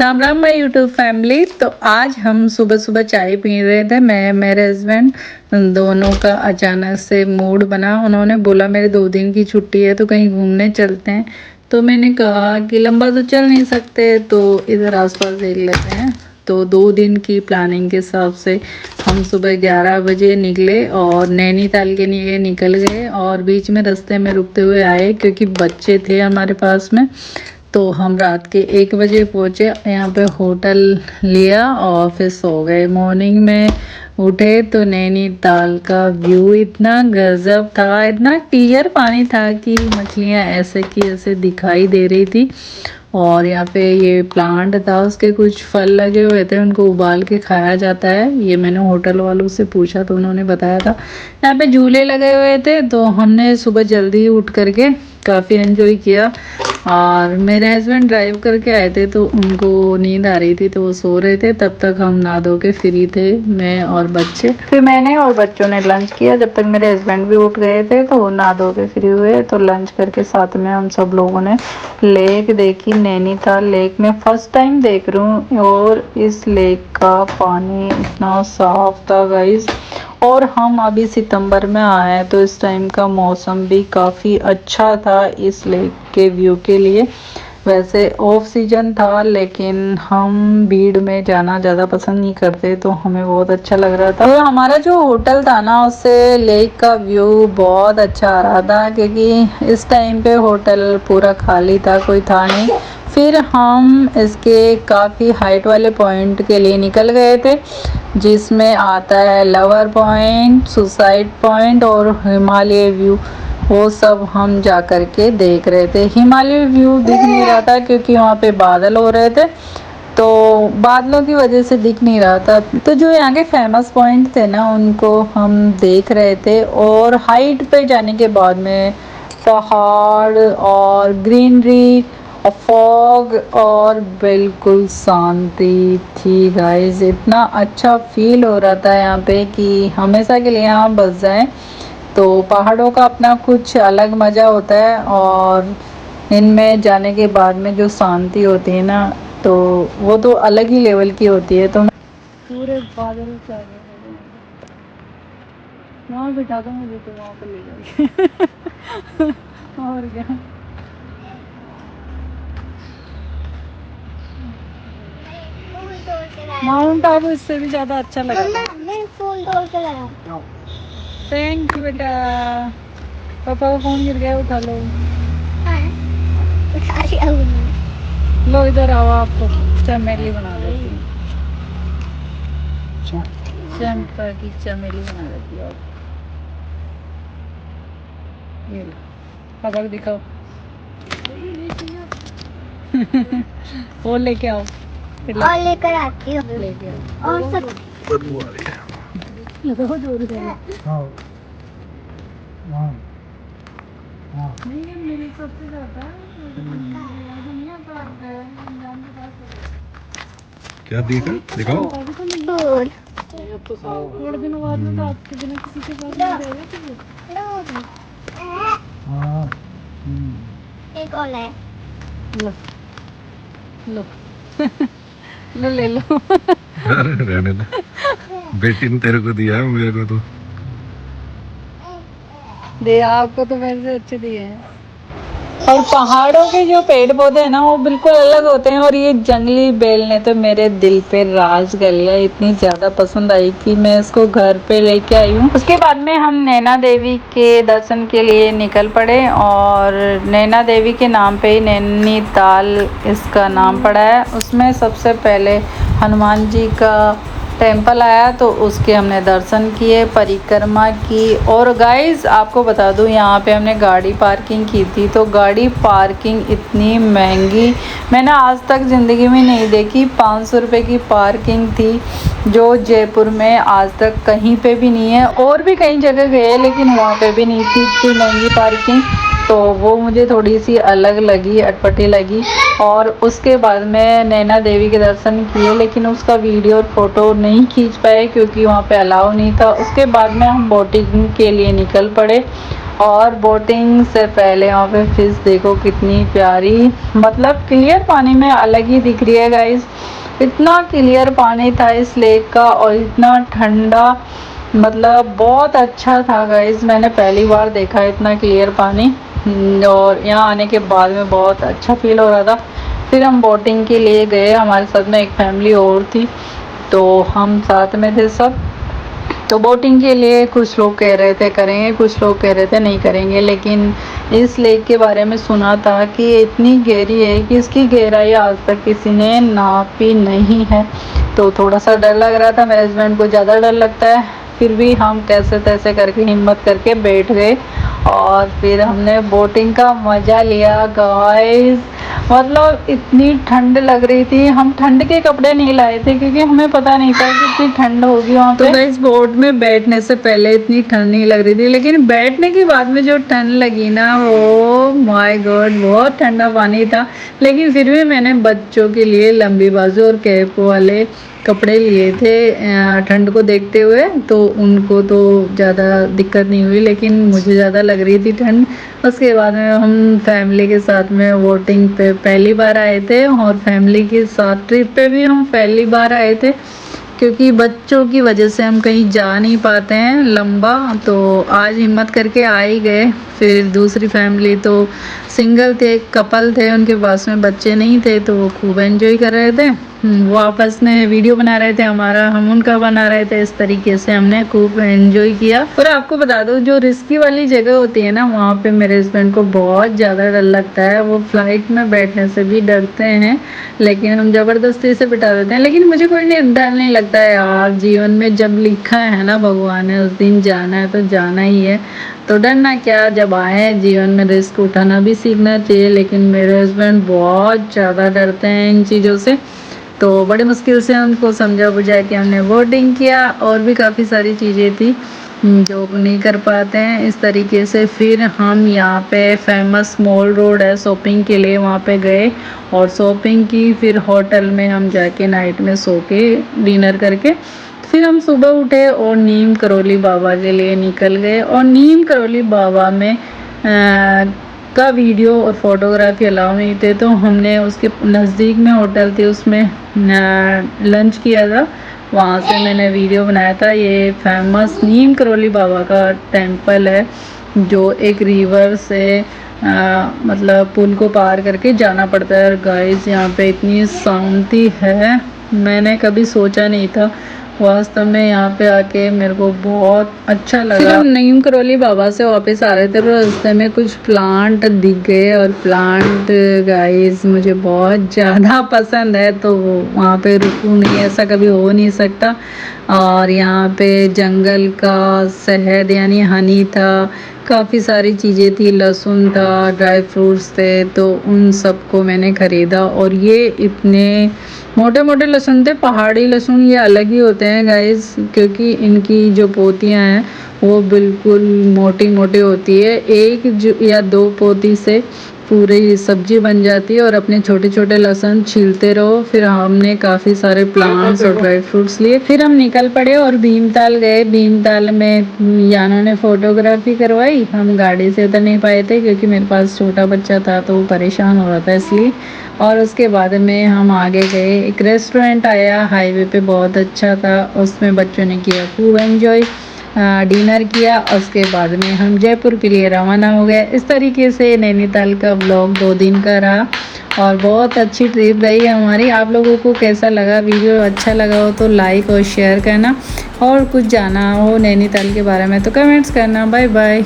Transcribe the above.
Ram Ram my YouTube family. तो आज हम सुबह सुबह चाय पी रहे थे, मैं मेरे हस्बैंड दोनों का अचानक से मूड बना। उन्होंने बोला मेरे 2 दिन की छुट्टी है तो कहीं घूमने चलते हैं। तो मैंने कहा कि लंबा तो चल नहीं सकते तो इधर आसपास देख लेते हैं। तो 2 दिन की प्लानिंग के हिसाब से हम सुबह 11 बजे निकले और नैनीताल के लिए निकल गए और बीच में रास्ते में रुकते हुए आए क्योंकि बच्चे थे हमारे पास में। तो हम रात के 1 बजे पहुँचे, यहाँ पे होटल लिया और फिर सो गए। मॉर्निंग में उठे तो नैनीताल का व्यू इतना गजब था, इतना क्लियर पानी था कि मछलियाँ ऐसे की ऐसे दिखाई दे रही थी। और यहाँ पे ये प्लांट था, उसके कुछ फल लगे हुए थे, उनको उबाल के खाया जाता है। ये मैंने होटल वालों से पूछा तो उन्होंने बताया था। यहाँ पे झूले लगे हुए थे तो हमने सुबह जल्दी उठ करके काफ़ी एंजॉय किया। और मेरे हस्बैंड ड्राइव करके आए थे तो उनको नींद आ रही थी तो वो सो रहे थे। तब तक हम नहा धो के फ्री थे, मैं और बच्चे। फिर मैंने और बच्चों ने लंच किया। जब तक मेरे हस्बैंड भी उठ गए थे तो वो नहा धो के फ्री हुए। तो लंच करके साथ में हम सब लोगों ने लेक देखी। नैनीताल लेक में फर्स्ट टाइम देख रही हूँ और इस लेक का पानी इतना साफ था गाइस। और हम अभी सितंबर में आए हैं तो इस टाइम का मौसम भी काफ़ी अच्छा था इस लेक के व्यू के लिए। वैसे ऑफ सीजन था लेकिन हम भीड़ में जाना ज़्यादा पसंद नहीं करते तो हमें बहुत अच्छा लग रहा था। और हमारा जो होटल था ना उससे लेक का व्यू बहुत अच्छा आ रहा था क्योंकि इस टाइम पे होटल पूरा खाली था, कोई था नहीं। फिर हम इसके काफ़ी हाइट वाले पॉइंट के लिए निकल गए थे जिसमें आता है लवर पॉइंट, सुसाइड पॉइंट और हिमालय व्यू। वो सब हम जा कर के देख रहे थे। हिमालय व्यू दिख नहीं रहा था क्योंकि वहाँ पे बादल हो रहे थे तो बादलों की वजह से दिख नहीं रहा था। तो जो यहाँ के फेमस पॉइंट थे ना उनको हम देख रहे थे। और हाइट पे जाने के बाद में पहाड़ और ग्रीनरी और फॉग और बिल्कुल शांति थी गाइस। इतना अच्छा फील हो रहा था यहाँ पे कि हमेशा के लिए यहाँ बस जाएं। तो पहाड़ों का अपना कुछ अलग मज़ा होता है और इनमें जाने के बाद में जो शांति होती है ना तो वो तो अलग ही लेवल की होती है। तो पूरे बादल से वहाँ बिठा दो मुझे तो वहाँ पर ले जाएगी और क्या। माउंट आबू इससे भी ज़्यादा अच्छा लगा। मैं फोन तोड़ के लगा। थैंक यू बेटा। पापा का फोन गिर गया, उठा लो। लो इधर आओ, आपको चमेली बना देती हूँ। चंपा की चमेली बना देती हूँ। ये लो पापा को दिखाओ। वो लेके आओ और लेकर आती हूँ। लेके आओ और सब बदबू आ रही है। ये तो जोर से हाँ हाँ हाँ नहीं ये मेरे सबसे ज़्यादा दुनिया का क्या देखा दिखाओ। थोड़े दिनों बाद में तो आपके बिना किसी के पास नहीं रहेगा। हाँ एक और है। लो लो लो ले लो। अरे रहने दे, बेटी ने तेरे को दिया है, मेरे को तो दे। आपको तो मेरे से अच्छे दिए हैं। और पहाड़ों के जो पेड़ पौधे हैं ना वो बिल्कुल अलग होते हैं। और ये जंगली बेल ने तो मेरे दिल पे राज कर लिया, इतनी ज़्यादा पसंद आई कि मैं इसको घर पे लेके आई हूँ। उसके बाद में हम नैना देवी के दर्शन के लिए निकल पड़े और नैना देवी के नाम पे ही नैनीताल इसका नाम पड़ा है। उसमें सबसे पहले हनुमान जी का टेम्पल आया तो उसके हमने दर्शन किए, परिक्रमा की। और गाइस आपको बता दूं यहाँ पे हमने गाड़ी पार्किंग की थी तो गाड़ी पार्किंग इतनी महंगी मैंने आज तक ज़िंदगी में नहीं देखी। 500 रुपये की पार्किंग थी जो जयपुर में आज तक कहीं पे भी नहीं है। और भी कई जगह गए लेकिन वहाँ पे भी नहीं थी इतनी महंगी पार्किंग। तो वो मुझे थोड़ी सी अलग लगी, अटपटी लगी। और उसके बाद में नैना देवी के दर्शन किए लेकिन उसका वीडियो और फोटो नहीं खींच पाए क्योंकि वहाँ पे अलाउ नहीं था। उसके बाद में हम बोटिंग के लिए निकल पड़े और बोटिंग से पहले यहाँ पे फिश देखो कितनी प्यारी, मतलब क्लियर पानी में अलग ही दिख रही है गाइस। इतना क्लियर पानी था इस लेक का और इतना ठंडा, मतलब बहुत अच्छा था गाइस। मैंने पहली बार देखा इतना क्लियर पानी और यहाँ आने के बाद में बहुत अच्छा फील हो रहा था। फिर हम बोटिंग के लिए गए, हमारे साथ में एक फैमिली और थी तो हम साथ में थे सब। तो बोटिंग के लिए कुछ लोग कह रहे थे करेंगे, कुछ लोग कह रहे थे नहीं करेंगे, लेकिन इस लेक के बारे में सुना था कि ये इतनी गहरी है कि इसकी गहराई आज तक किसी ने नापी नहीं है। तो थोड़ा सा डर लग रहा था, मेरे हस्बैंड को ज़्यादा डर लगता है। फिर भी हम कैसे तैसे करके हिम्मत करके बैठ गए और फिर हमने बोटिंग का मज़ा लिया गाइस। मतलब इतनी ठंड लग रही थी, हम ठंड के कपड़े नहीं लाए थे क्योंकि हमें पता नहीं था कि इतनी ठंड होगी वहाँ पे। तो गाइस बोट में बैठने से पहले इतनी ठंड नहीं लग रही थी, लेकिन बैठने के बाद में जो ठंड लगी ना, ओ माय गॉड बहुत ठंडा पानी था। लेकिन फिर भी मैंने बच्चों के लिए लंबी बाजू और कैप वाले कपड़े लिए थे ठंड को देखते हुए, तो उनको तो ज़्यादा दिक्कत नहीं हुई, लेकिन मुझे ज़्यादा लग रही थी ठंड। उसके बाद में हम फैमिली के साथ में बोटिंग पे पहली बार आए थे और फैमिली के साथ ट्रिप पे भी हम पहली बार आए थे क्योंकि बच्चों की वजह से हम कहीं जा नहीं पाते हैं लंबा, तो आज हिम्मत करके आ ही गए। फिर दूसरी फैमिली तो सिंगल थे, कपल थे, उनके पास में बच्चे नहीं थे तो वो खूब एंजॉय कर रहे थे। वो आपस में वीडियो बना रहे थे हमारा, हम उनका बना रहे थे। इस तरीके से हमने खूब एंजॉय किया। और आपको बता दो जो रिस्की वाली जगह होती है ना, वहाँ पे मेरे हस्बैंड को बहुत ज़्यादा डर लगता है। वो फ्लाइट में बैठने से भी डरते हैं, लेकिन हम ज़बरदस्ती से बिठा देते हैं। लेकिन मुझे कोई डर नहीं लगता है यार, जीवन में जब लिखा है ना भगवान ने उस दिन जाना है तो जाना ही है, तो डरना क्या। जब आए जीवन में रिस्क उठाना भी सीखना चाहिए। लेकिन मेरे हस्बैंड बहुत ज़्यादा डरते हैं इन चीज़ों से, तो बड़ी मुश्किल से उनको समझा बुझा के हमने बोटिंग किया। और भी काफ़ी सारी चीज़ें थी जो नहीं कर पाते हैं इस तरीके से। फिर हम यहाँ पे फेमस मॉल रोड है शॉपिंग के लिए, वहाँ पे गए और शॉपिंग की। फिर होटल में हम जाके नाइट में सो के डिनर करके फिर हम सुबह उठे और नीम करोली बाबा के लिए निकल गए। और नीम करोली बाबा में का वीडियो और फोटोग्राफी अलाउ नहीं थे, तो हमने उसके नज़दीक में होटल थी उसमें लंच किया था, वहाँ से मैंने वीडियो बनाया था। ये फेमस नीम करोली बाबा का टेंपल है जो एक रिवर से मतलब पुल को पार करके जाना पड़ता है। और गाइस यहाँ पे इतनी शांति है, मैंने कभी सोचा नहीं था। वास्तव में यहाँ पे आके मेरे को बहुत अच्छा लगा। फिर हम नीम करोली बाबा से वापस आ रहे थे, रास्ते में कुछ प्लांट दिख गए और प्लांट गाइस मुझे बहुत ज़्यादा पसंद है, तो वहाँ पे रुकूँ नहीं, ऐसा कभी हो नहीं सकता। और यहाँ पे जंगल का शहद यानी हनी था, काफ़ी सारी चीज़ें थी, लहसुन था, ड्राई फ्रूट्स थे, तो उन सबको मैंने ख़रीदा। और ये इतने मोटे मोटे लहसुन थे, पहाड़ी लहसुन ये अलग ही होते हैं गाइस, क्योंकि इनकी जो पोतियाँ हैं वो बिल्कुल मोटी मोटी होती है। एक या दो पोती से पूरी सब्जी बन जाती है। और अपने छोटे छोटे लहसुन छीलते रहो। फिर हमने काफ़ी सारे प्लांट्स और ड्राई फ्रूट्स लिए, फिर हम निकल पड़े और भीमताल गए। भीमताल में याना ने फोटोग्राफी करवाई, हम गाड़ी से उतर नहीं पाए थे क्योंकि मेरे पास छोटा बच्चा था तो वो परेशान हो रहा था इसलिए। और उसके बाद में हम आगे गए, एक रेस्टोरेंट आया हाईवे पे, बहुत अच्छा था, उसमें बच्चों ने किया खूब एंजॉय, डिनर किया। उसके बाद में हम जयपुर के लिए रवाना हो गए। इस तरीके से नैनीताल का ब्लॉग 2 दिन का रहा और बहुत अच्छी ट्रिप रही हमारी। आप लोगों को कैसा लगा, वीडियो अच्छा लगा हो तो लाइक और शेयर करना, और कुछ जाना हो नैनीताल के बारे में तो कमेंट्स करना। Bye bye.